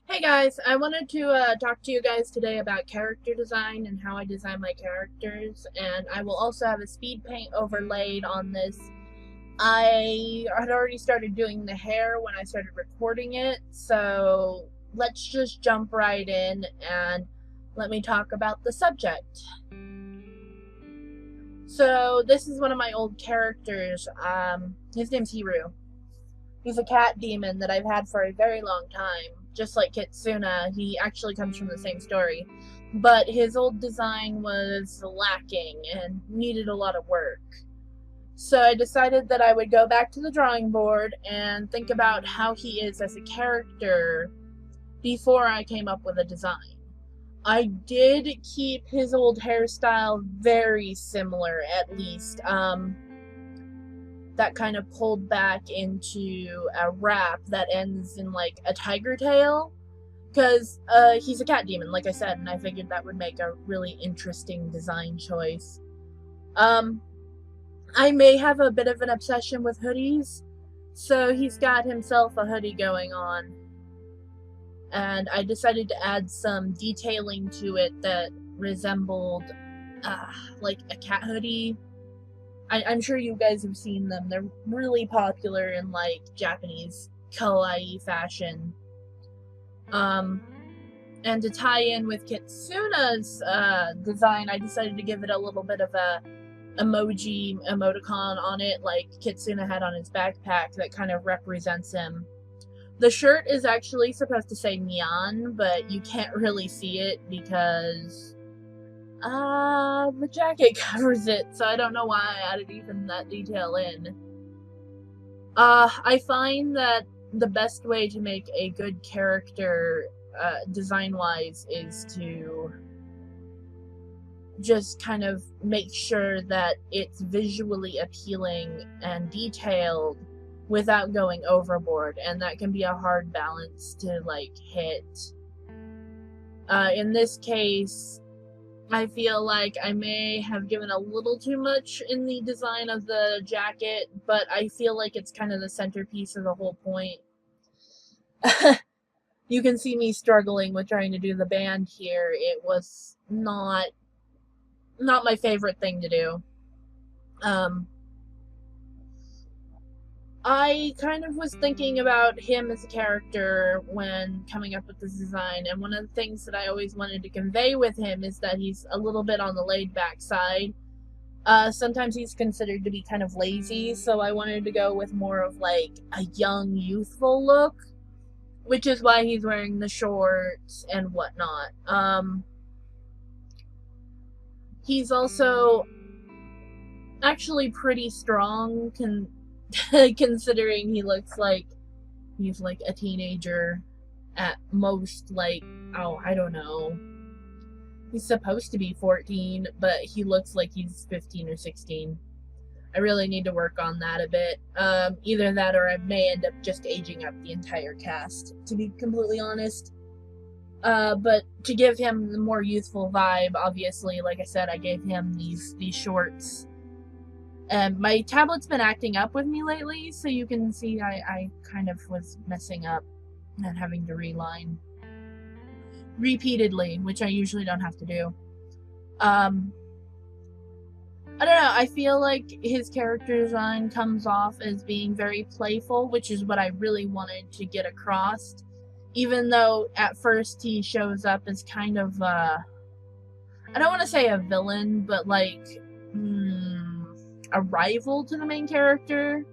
Hey guys, I wanted to talk to you guys today about character design and how I design my characters, and I will also have a speed paint overlaid on this. I had already started doing the hair when I started recording it, so let's just jump right in and let me talk about the subject. So this is one of my old characters. His name's Hiru. He's a cat demon that I've had for a very long time. Just like Kitsuna, he actually comes from the same story. But his old design was lacking and needed a lot of work. So I decided that I would go back to the drawing board and think about how he is as a character before I came up with a design. I did keep his old hairstyle very similar, at least. That kind of pulled back into a wrap that ends in like a tiger tail, because he's a cat demon, like I said, and I figured that would make a really interesting design choice. um I may have a bit of an obsession with hoodies, so he's got himself a hoodie going on, and I decided to add some detailing to it that resembled like a cat hoodie. I'm sure you guys have seen them. They're really popular in like Japanese kawaii fashion. Um, and to tie in with Kitsuna's design, I decided to give it a little bit of a emoticon on it, like Kitsuna had on his backpack, that kind of represents him. The shirt is actually supposed to say neon, but you can't really see it because the jacket covers it, so I don't know why I added even that detail in. I find that the best way to make a good character, design-wise, is to just kind of make sure that it's visually appealing and detailed without going overboard, and that can be a hard balance to, like, hit. In this case, I feel like I may have given a little too much in the design of the jacket, but I feel like it's kind of the centerpiece of the whole point. You can see me struggling with trying to do the band here. It was not my favorite thing to do. Um, I kind of was thinking about him as a character when coming up with this design, and one of the things that I always wanted to convey with him is that he's a little bit on the laid back side. Sometimes he's considered to be kind of lazy, so I wanted to go with more of like a young, youthful look, which is why he's wearing the shorts and whatnot. He's also actually pretty strong, considering he looks like he's like a teenager at most. Like, oh, I don't know. He's supposed to be 14, but he looks like he's 15 or 16. I really need to work on that a bit. Either that or I may end up just aging up the entire cast, to be completely honest. But to give him the more youthful vibe, obviously, like I said, I gave him these shorts. And my tablet's been acting up with me lately, so you can see I kind of was messing up and having to reline repeatedly, which I usually don't have to do. I don't know, I feel like his character design comes off as being very playful, which is what I really wanted to get across. Even though at first he shows up as kind of, I don't want to say a villain, but like, a rival to the main character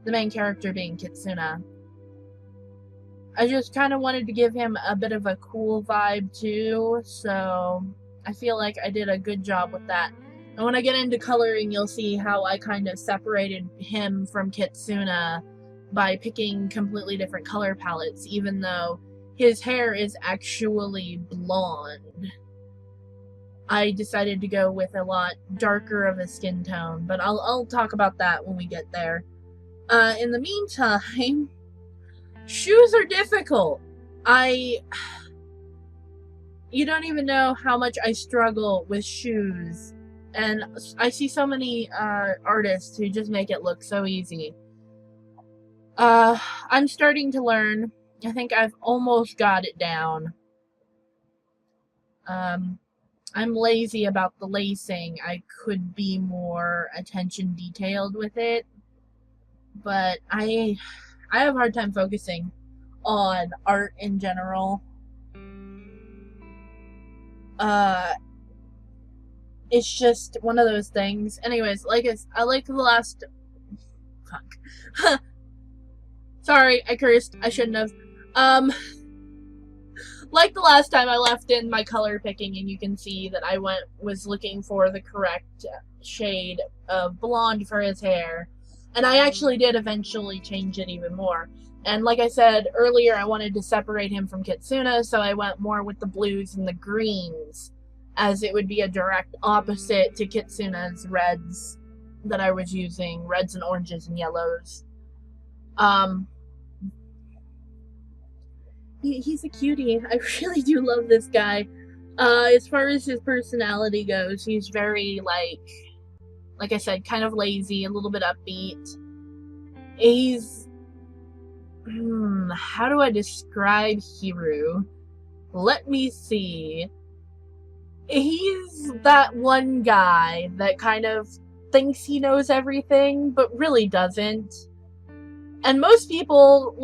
being Kitsuna. I just kind of wanted to give him a bit of a cool vibe too, so I feel like I did a good job with that. And when I get into coloring, you'll see how I kind of separated him from Kitsuna by picking completely different color palettes, even though his hair is actually blonde. I decided to go with a lot darker of a skin tone, but I'll talk about that when we get there. In the meantime, shoes are difficult. You don't even know how much I struggle with shoes. And I see so many artists who just make it look so easy. I'm starting to learn. I think I've almost got it down. I'm lazy about the lacing. I could be more attention detailed with it, but I have a hard time focusing on art in general. It's just one of those things. Anyways, I like the last. Fuck. Sorry, I cursed. I shouldn't have. Like the last time, I left in my color picking, and you can see that I was looking for the correct shade of blonde for his hair, and I actually did eventually change it even more. And like I said earlier, I wanted to separate him from Kitsuna, so I went more with the blues and the greens, as it would be a direct opposite to Kitsuna's reds that I was using, reds and oranges and yellows. He's a cutie. I really do love this guy. As far as his personality goes, he's very, like I said, kind of lazy, a little bit upbeat. He's... how do I describe Hiru? Let me see. He's that one guy that kind of thinks he knows everything, but really doesn't. And most people,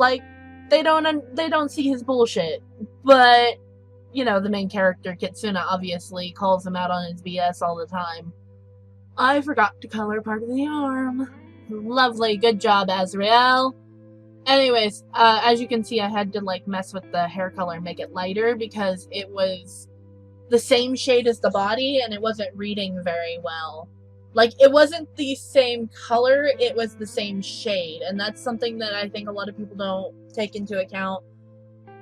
they don't see his bullshit. But, you know, the main character, Kitsuna, obviously calls him out on his BS all the time. I forgot to color part of the arm. Lovely. Good job, Azrael. Anyways, as you can see, I had to, mess with the hair color and make it lighter because it was the same shade as the body and it wasn't reading very well. It wasn't the same color, it was the same shade, and that's something that I think a lot of people don't take into account.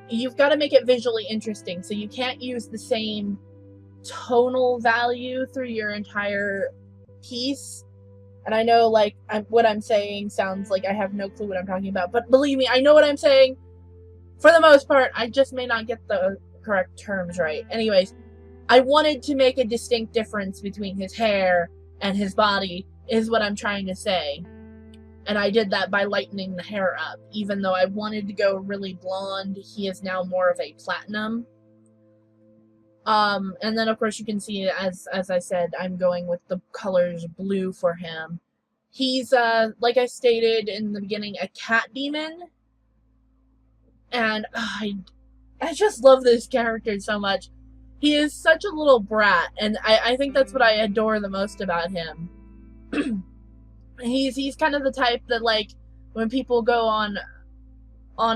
You've got to make it visually interesting, so you can't use the same tonal value through your entire piece. And I know, what I'm saying sounds like I have no clue what I'm talking about, but believe me, I know what I'm saying. For the most part, I just may not get the correct terms right. Anyways, I wanted to make a distinct difference between his hair and his body, is what I'm trying to say. And I did that by lightening the hair up. Even though I wanted to go really blonde, he is now more of a platinum. And then of course you can see, as I said, I'm going with the colors blue for him. He's, like I stated in the beginning, a cat demon. And I just love this character so much. He is such a little brat, and I think that's what I adore the most about him. He's kind of the type that, when people go on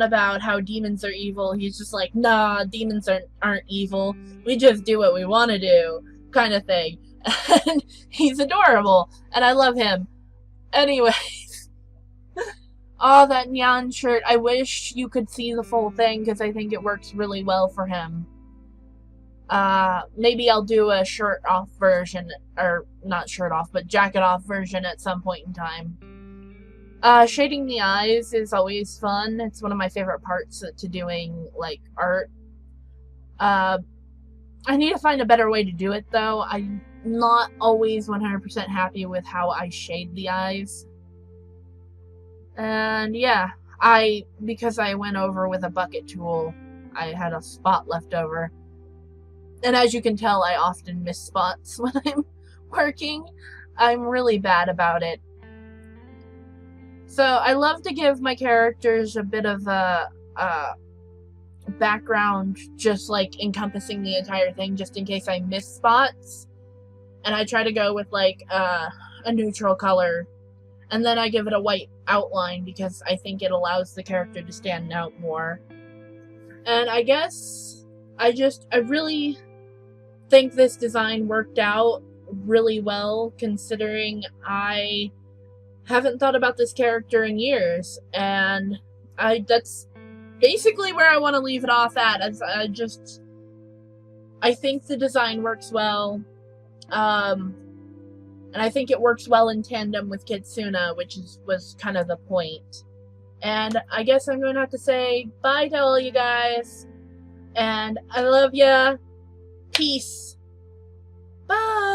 about how demons are evil, he's just like, nah, demons aren't evil. We just do what we want to do, kind of thing. And he's adorable, and I love him. Anyways. Oh, that neon shirt. I wish you could see the full thing, because I think it works really well for him. Maybe I'll do a shirt off version, or not shirt off, but jacket off version at some point in time. Shading the eyes is always fun. It's one of my favorite parts to doing, art. I need to find a better way to do it, though. I'm not always 100% happy with how I shade the eyes. And yeah, because I went over with a bucket tool, I had a spot left over. And as you can tell, I often miss spots when I'm working. I'm really bad about it. So I love to give my characters a bit of a background, just encompassing the entire thing, just in case I miss spots. And I try to go with a neutral color. And then I give it a white outline because I think it allows the character to stand out more. And I guess I really think this design worked out really well, considering I haven't thought about this character in years, and that's basically where I want to leave it off at. I think the design works well, and I think it works well in tandem with Kitsuna, which was kind of the point. And I guess I'm going to have to say bye to all you guys, and I love ya. Peace. Bye.